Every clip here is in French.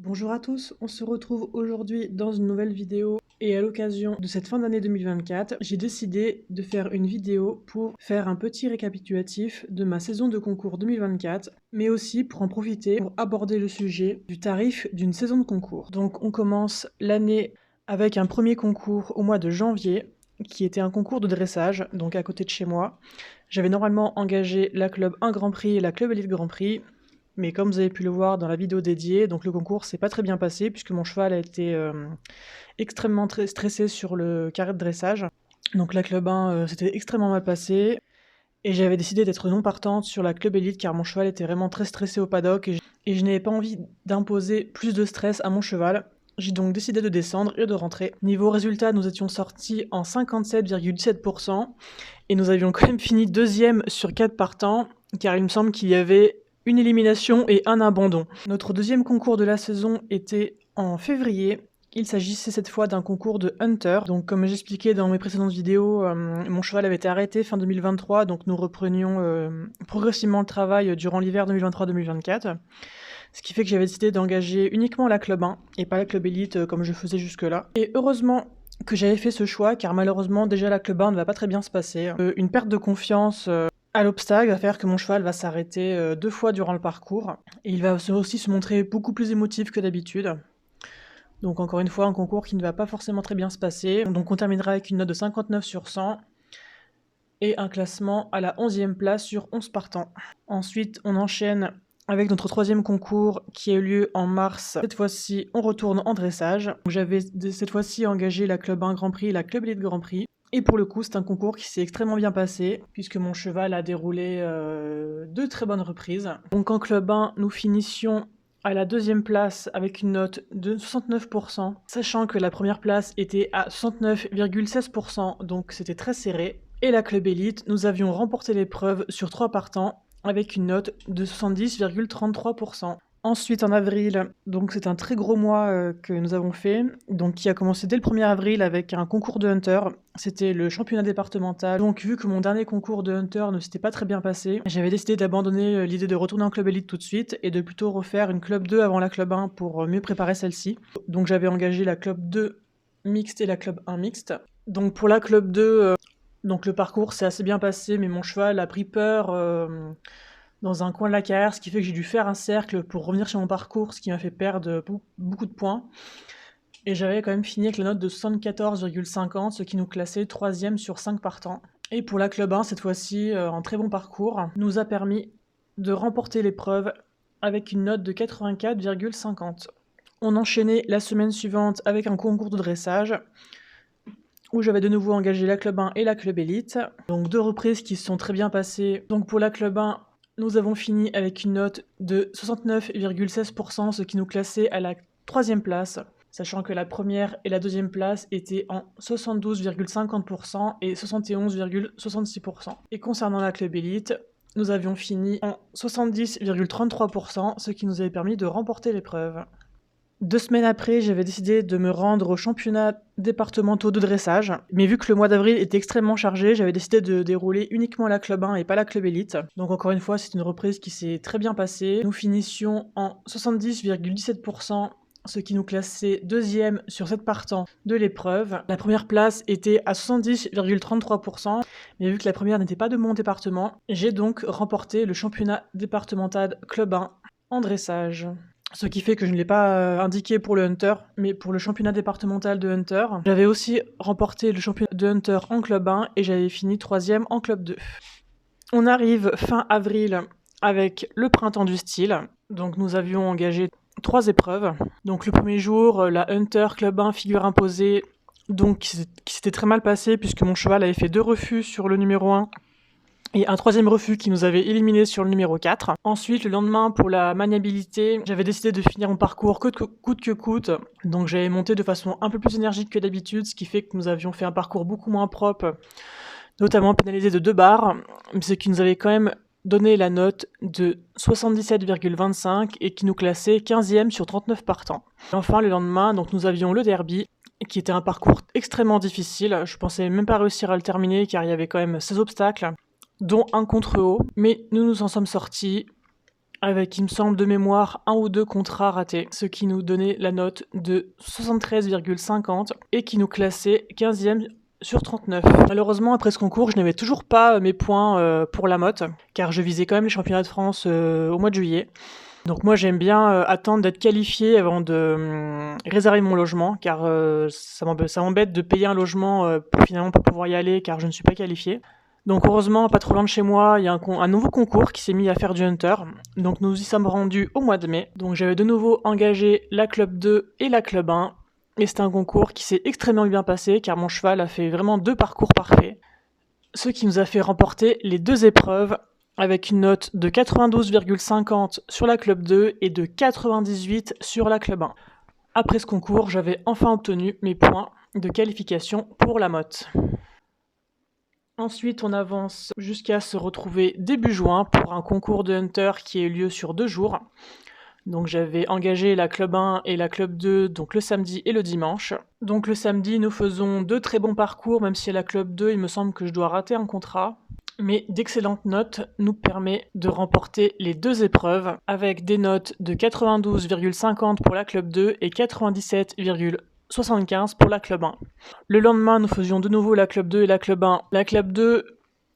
Bonjour à tous, on se retrouve aujourd'hui dans une nouvelle vidéo et à l'occasion de cette fin d'année 2024, j'ai décidé de faire une vidéo pour faire un petit récapitulatif de ma saison de concours 2024, mais aussi pour en profiter pour aborder le sujet du tarif d'une saison de concours. Donc on commence l'année avec un premier concours au mois de janvier, qui était un concours de dressage, donc à côté de chez moi. J'avais normalement engagé la Club 1 Grand Prix et la Club Elite Grand Prix, mais comme vous avez pu le voir dans la vidéo dédiée, donc le concours s'est pas très bien passé puisque mon cheval a été extrêmement stressé sur le carré de dressage. Donc la Club 1 s'était extrêmement mal passé et j'avais décidé d'être non partante sur la Club Elite car mon cheval était vraiment très stressé au paddock et je n'avais pas envie d'imposer plus de stress à mon cheval. J'ai donc décidé de descendre et de rentrer. Niveau résultat, nous étions sortis en 57,17% et nous avions quand même fini deuxième sur 4 partants car il me semble qu'il y avait une élimination et un abandon. Notre deuxième concours de la saison était en février. Il s'agissait cette fois d'un concours de Hunter. Donc comme j'expliquais dans mes précédentes vidéos, mon cheval avait été arrêté fin 2023, donc nous reprenions progressivement le travail durant l'hiver 2023-2024. Ce qui fait que j'avais décidé d'engager uniquement la Club 1 et pas la Club Elite comme je faisais jusque-là. Et heureusement que j'avais fait ce choix car malheureusement déjà la Club 1 ne va pas très bien se passer. Une perte de confiance à l'obstacle va faire que mon cheval va s'arrêter 2 fois durant le parcours et il va aussi se montrer beaucoup plus émotif que d'habitude. Donc encore une fois, un concours qui ne va pas forcément très bien se passer. Donc on terminera avec une note de 59 sur 100 et un classement à la 11e place sur 11 partants. Ensuite, on enchaîne avec notre troisième concours qui a eu lieu en mars. Cette fois-ci, on retourne en dressage. J'avais cette fois-ci engagé la Club 1 Grand Prix et la Club Elite Grand Prix. Et pour le coup, c'est un concours qui s'est extrêmement bien passé, puisque mon cheval a déroulé de très bonnes reprises. Donc en Club 1, nous finissions à la 2e place avec une note de 69%, sachant que la première place était à 69,16%, donc c'était très serré. Et la Club Elite, nous avions remporté l'épreuve sur 3 partants, avec une note de 70,33%. Ensuite, en avril, donc c'est un très gros mois que nous avons fait, donc qui a commencé dès le 1er avril avec un concours de Hunter. C'était le championnat départemental. Donc vu que mon dernier concours de Hunter ne s'était pas très bien passé, j'avais décidé d'abandonner l'idée de retourner en Club Elite tout de suite et de plutôt refaire une Club 2 avant la Club 1 pour mieux préparer celle-ci. Donc j'avais engagé la Club 2 mixte et la Club 1 mixte. Donc pour la Club 2, donc le parcours s'est assez bien passé, mais mon cheval a pris peur dans un coin de la carrière, ce qui fait que j'ai dû faire un cercle pour revenir sur mon parcours, ce qui m'a fait perdre beaucoup de points. Et j'avais quand même fini avec la note de 74,50, ce qui nous classait 3e sur 5 partants. Et pour la Club 1, cette fois-ci, un très bon parcours nous a permis de remporter l'épreuve avec une note de 84,50. On enchaînait la semaine suivante avec un concours de dressage, où j'avais de nouveau engagé la Club 1 et la Club Elite. Donc 2 reprises qui se sont très bien passées. Donc pour la Club 1, nous avons fini avec une note de 69,16%, ce qui nous classait à la 3e place, sachant que la première et la 2e place étaient en 72,50% et 71,66%. Et concernant la Club Elite, nous avions fini en 70,33%, ce qui nous avait permis de remporter l'épreuve. 2 semaines après, j'avais décidé de me rendre aux championnats départementaux de dressage. Mais vu que le mois d'avril était extrêmement chargé, j'avais décidé de dérouler uniquement la Club 1 et pas la Club Elite. Donc encore une fois, c'est une reprise qui s'est très bien passée. Nous finissions en 70,17%, ce qui nous classait 2e sur 7 partants de l'épreuve. La première place était à 70,33%, mais vu que la première n'était pas de mon département, j'ai donc remporté le championnat départemental Club 1 en dressage. Ce qui fait que je ne l'ai pas indiqué pour le Hunter, mais pour le championnat départemental de Hunter. J'avais aussi remporté le championnat de Hunter en Club 1 et j'avais fini 3e en Club 2. On arrive fin avril avec le printemps du style. Donc nous avions engagé 3 épreuves. Donc le premier jour, la Hunter Club 1 figure imposée, donc qui s'était très mal passé puisque mon cheval avait fait 2 refus sur le numéro 1. Et un 3e refus qui nous avait éliminé sur le numéro 4. Ensuite, le lendemain, pour la maniabilité, j'avais décidé de finir mon parcours coûte que coûte. Donc j'avais monté de façon un peu plus énergique que d'habitude, ce qui fait que nous avions fait un parcours beaucoup moins propre, notamment pénalisé de 2 barres, ce qui nous avait quand même donné la note de 77,25 et qui nous classait 15e sur 39 partants. Et enfin, le lendemain, donc nous avions le derby, qui était un parcours extrêmement difficile. Je pensais même pas réussir à le terminer car il y avait quand même 16 obstacles, dont un contre haut, mais nous nous en sommes sortis avec, il me semble de mémoire, 1 ou 2 contrats ratés, ce qui nous donnait la note de 73,50 et qui nous classait 15e sur 39. Malheureusement, après ce concours, je n'avais toujours pas mes points pour la motte, car je visais quand même les championnats de France au mois de juillet. Donc moi, j'aime bien attendre d'être qualifié avant de réserver mon logement, car ça m'embête de payer un logement pour finalement pas pouvoir y aller, car je ne suis pas qualifié. Donc heureusement, pas trop loin de chez moi, il y a un nouveau concours qui s'est mis à faire du Hunter. Donc nous y sommes rendus au mois de mai. Donc j'avais de nouveau engagé la Club 2 et la Club 1. Et c'est un concours qui s'est extrêmement bien passé, car mon cheval a fait vraiment 2 parcours parfaits. Ce qui nous a fait remporter les 2 épreuves, avec une note de 92,50 sur la Club 2 et de 98 sur la Club 1. Après ce concours, j'avais enfin obtenu mes points de qualification pour la motte. Ensuite, on avance jusqu'à se retrouver début juin pour un concours de Hunter qui a eu lieu sur 2 jours. Donc j'avais engagé la Club 1 et la Club 2 donc le samedi et le dimanche. Donc le samedi, nous faisons 2 très bons parcours, même si à la Club 2, il me semble que je dois rater un contrat. Mais d'excellentes notes nous permettent de remporter les 2 épreuves avec des notes de 92,50 pour la Club 2 et 97,75 pour la Club 1. Le lendemain, nous faisions de nouveau la Club 2 et la Club 1. La Club 2,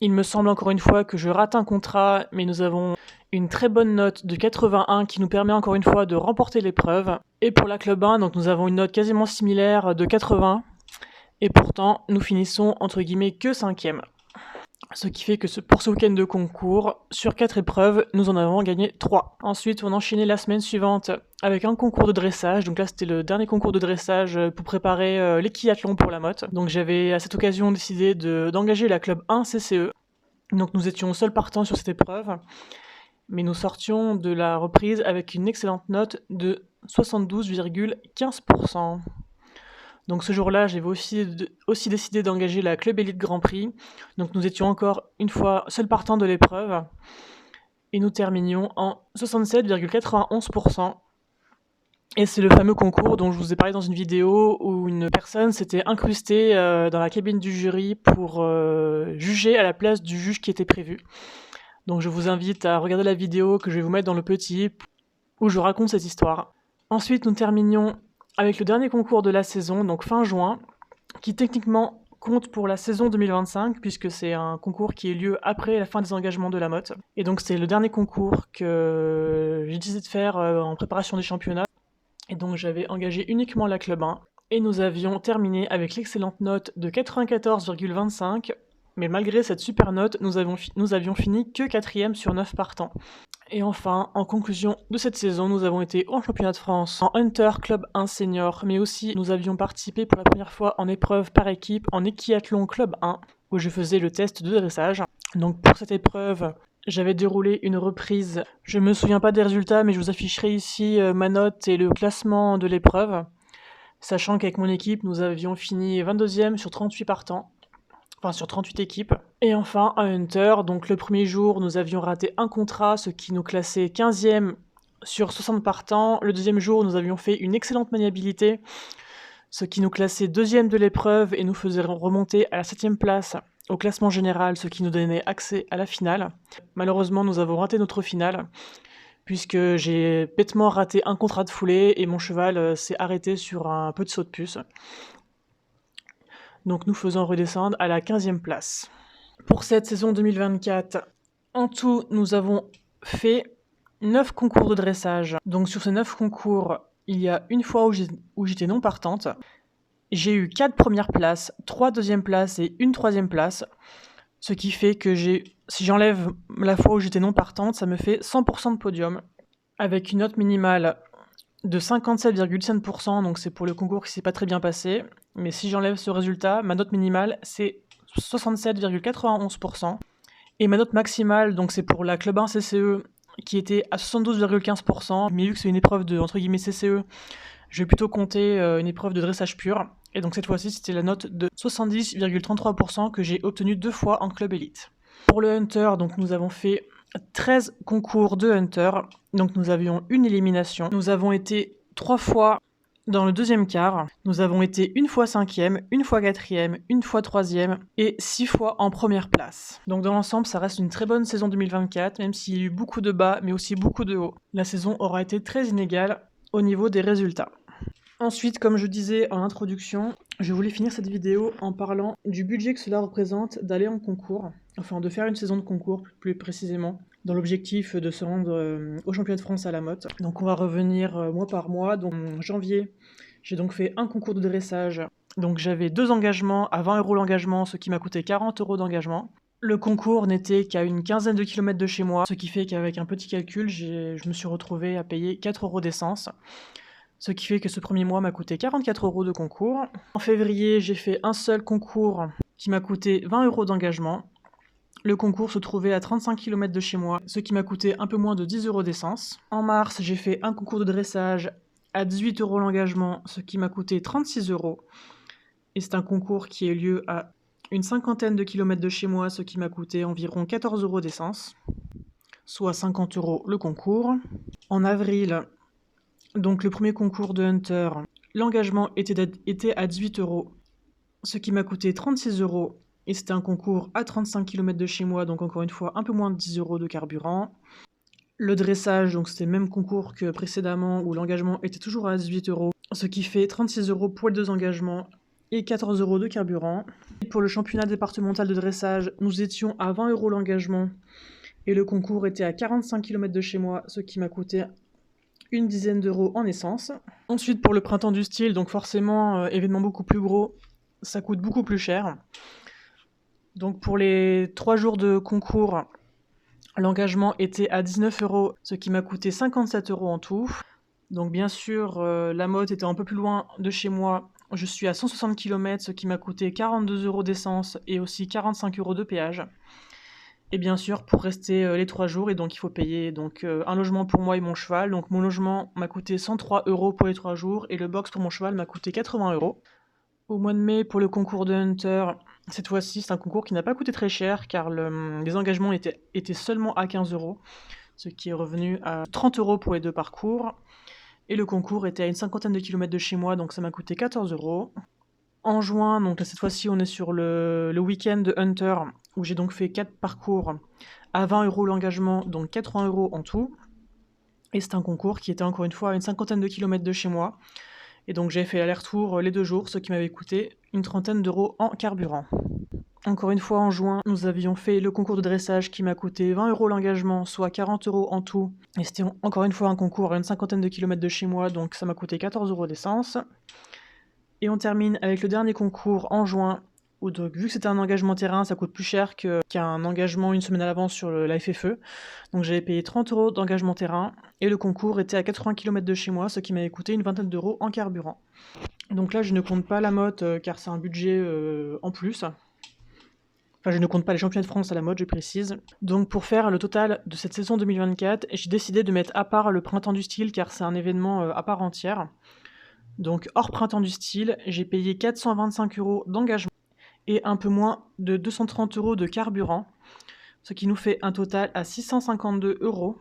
il me semble encore une fois que je rate un contrat, mais nous avons une très bonne note de 81 qui nous permet encore une fois de remporter l'épreuve. Et pour la Club 1, donc nous avons une note quasiment similaire de 80. Et pourtant, nous finissons entre guillemets que 5e. Ce qui fait que pour ce week-end de concours, sur 4 épreuves, nous en avons gagné 3. Ensuite, on enchaînait la semaine suivante avec un concours de dressage. Donc là, c'était le dernier concours de dressage pour préparer l'équiathlon pour la motte. Donc j'avais à cette occasion décidé d'engager la Club 1 CCE. Donc nous étions seuls partants sur cette épreuve. Mais nous sortions de la reprise avec une excellente note de 72,15%. Donc ce jour-là, j'avais aussi décidé d'engager la Club Elite Grand Prix. Donc nous étions encore une fois seuls partants de l'épreuve. Et nous terminions en 67,91%. Et c'est le fameux concours dont je vous ai parlé dans une vidéo où une personne s'était incrustée dans la cabine du jury pour juger à la place du juge qui était prévu. Donc je vous invite à regarder la vidéo que je vais vous mettre dans le petit où je raconte cette histoire. Ensuite, nous terminions avec le dernier concours de la saison, donc fin juin, qui techniquement compte pour la saison 2025, puisque c'est un concours qui a lieu après la fin des engagements de la motte. Et donc c'est le dernier concours que j'ai décidé de faire en préparation des championnats. Et donc j'avais engagé uniquement la Club 1. Et nous avions terminé avec l'excellente note de 94,25. Mais malgré cette super note, nous avions fini que 4e sur 9 partants. Et enfin, en conclusion de cette saison, nous avons été en championnat de France, en Hunter Club 1 Senior, mais aussi nous avions participé pour la première fois en épreuve par équipe en Equiathlon Club 1, où je faisais le test de dressage. Donc pour cette épreuve, j'avais déroulé une reprise. Je me souviens pas des résultats, mais je vous afficherai ici ma note et le classement de l'épreuve, sachant qu'avec mon équipe, nous avions fini 22e sur 38 partants. Enfin, sur 38 équipes. Et enfin, un Hunter, donc le premier jour, nous avions raté un contrat, ce qui nous classait 15e sur 60 partants. Le deuxième jour, nous avions fait une excellente maniabilité, ce qui nous classait 2e de l'épreuve et nous faisait remonter à la 7e place au classement général, ce qui nous donnait accès à la finale. Malheureusement, nous avons raté notre finale, puisque j'ai bêtement raté un contrat de foulée et mon cheval s'est arrêté sur un petit saut de puce. Donc nous faisons redescendre à la 15e place. Pour cette saison 2024, en tout, nous avons fait 9 concours de dressage. Donc sur ces 9 concours, il y a une fois où j'étais non partante. J'ai eu 4 premières places, 3 deuxièmes places et une 3e place. Ce qui fait que si j'enlève la fois où j'étais non partante, ça me fait 100% de podium. Avec une note minimale de 57,5%, donc c'est pour le concours qui s'est pas très bien passé. Mais si j'enlève ce résultat, ma note minimale, c'est 67,91%. Et ma note maximale, donc c'est pour la Club 1 CCE, qui était à 72,15%. Mais vu que c'est une épreuve de, entre guillemets, CCE, je vais plutôt compter une épreuve de dressage pur. Et donc cette fois-ci, c'était la note de 70,33% que j'ai obtenue 2 fois en Club Elite. Pour le Hunter, donc nous avons fait 13 concours de Hunter. Donc nous avions une élimination. Nous avons été 3 fois Dans le deuxième quart, nous avons été une fois 5e, une fois 4e, une fois 3e et 6 fois en première place. Donc dans l'ensemble, ça reste une très bonne saison 2024, même s'il y a eu beaucoup de bas, mais aussi beaucoup de hauts. La saison aura été très inégale au niveau des résultats. Ensuite, comme je disais en introduction, je voulais finir cette vidéo en parlant du budget que cela représente d'aller en concours, enfin de faire une saison de concours plus précisément, dans l'objectif de se rendre au championnat de France à la motte. Donc on va revenir mois par mois. Donc en janvier, j'ai donc fait un concours de dressage. Donc j'avais 2 engagements à 20 € l'engagement, ce qui m'a coûté 40 € d'engagement. Le concours n'était qu'à une quinzaine de kilomètres de chez moi, ce qui fait qu'avec un petit calcul, je me suis retrouvé à payer 4 € d'essence. Ce qui fait que ce premier mois m'a coûté 44 € de concours. En février, j'ai fait un seul concours qui m'a coûté 20 € d'engagement. Le concours se trouvait à 35 km de chez moi, ce qui m'a coûté un peu moins de 10 € d'essence. En mars, j'ai fait un concours de dressage à 18 € l'engagement, ce qui m'a coûté 36 €. Et c'est un concours qui a eu lieu à une cinquantaine de kilomètres de chez moi, ce qui m'a coûté environ 14 € d'essence, soit 50 € le concours. En avril, donc le premier concours de Hunter, l'engagement était à 18 €, ce qui m'a coûté 36 €, et c'était un concours à 35 km de chez moi, donc encore une fois un peu moins de 10 € de carburant. Le dressage, donc c'était le même concours que précédemment, où l'engagement était toujours à 18 €, ce qui fait 36 € pour les 2 engagements et 14 € de carburant. Et pour le championnat départemental de dressage, nous étions à 20 € l'engagement, et le concours était à 45 km de chez moi, ce qui m'a coûté une dizaine d'euros en essence. Ensuite, pour le printemps du style, donc forcément, événement beaucoup plus gros, ça coûte beaucoup plus cher. Donc pour les 3 jours de concours, l'engagement était à 19 €, ce qui m'a coûté 57 € en tout. Donc bien sûr, la motte était un peu plus loin de chez moi. Je suis à 160 km, ce qui m'a coûté 42 € d'essence et aussi 45 € de péage. Et bien sûr, pour rester les 3 jours, et donc il faut payer donc, un logement pour moi et mon cheval. Donc mon logement m'a coûté 103 € pour les 3 jours, et le box pour mon cheval m'a coûté 80 €. Au mois de mai, pour le concours de Hunter, cette fois-ci, c'est un concours qui n'a pas coûté très cher, car les engagements étaient seulement à 15 €, ce qui est revenu à 30 € pour les 2 parcours. Et le concours était à une cinquantaine de kilomètres de chez moi, donc ça m'a coûté 14 €. En juin, donc cette fois-ci, on est sur le week-end de Hunter, où j'ai donc fait 4 parcours à 20 € l'engagement, donc 80 € en tout. Et c'est un concours qui était encore une fois à une cinquantaine de kilomètres de chez moi. Et donc j'ai fait l'aller-retour les 2 jours, ce qui m'avait coûté une trentaine d'euros en carburant. Encore une fois, en juin, nous avions fait le concours de dressage qui m'a coûté 20 € l'engagement, soit 40 € en tout. Et c'était encore une fois un concours à une cinquantaine de kilomètres de chez moi, donc ça m'a coûté 14 € d'essence. Et on termine avec le dernier concours en juin, où donc, vu que c'était un engagement terrain, ça coûte plus cher qu'un engagement une semaine à l'avance sur la FFE. Donc j'avais payé 30 € d'engagement terrain, et le concours était à 80 km de chez moi, ce qui m'avait coûté une vingtaine d'euros en carburant. Donc là, je ne compte pas la motte, car c'est un budget en plus. Enfin, je ne compte pas les championnats de France à la motte, je précise. Donc pour faire le total de cette saison 2024, j'ai décidé de mettre à part le printemps du style, car c'est un événement à part entière. Donc hors printemps du style, j'ai payé 425 € d'engagement et un peu moins de 230 € de carburant, ce qui nous fait un total à 652 €.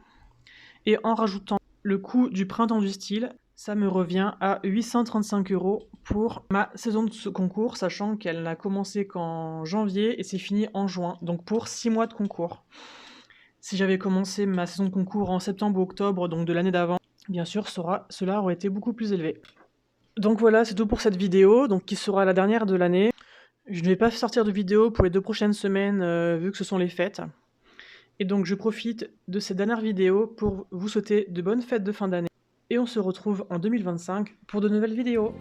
Et en rajoutant le coût du printemps du style, ça me revient à 835 € pour ma saison de ce concours, sachant qu'elle n'a commencé qu'en janvier et c'est fini en juin, donc pour 6 mois de concours. Si j'avais commencé ma saison de concours en septembre ou octobre, donc de l'année d'avant, bien sûr, cela aurait été beaucoup plus élevé. Donc voilà, c'est tout pour cette vidéo, donc qui sera la dernière de l'année. Je ne vais pas sortir de vidéo pour les 2 prochaines semaines, vu que ce sont les fêtes. Et donc je profite de cette dernière vidéo pour vous souhaiter de bonnes fêtes de fin d'année. Et on se retrouve en 2025 pour de nouvelles vidéos.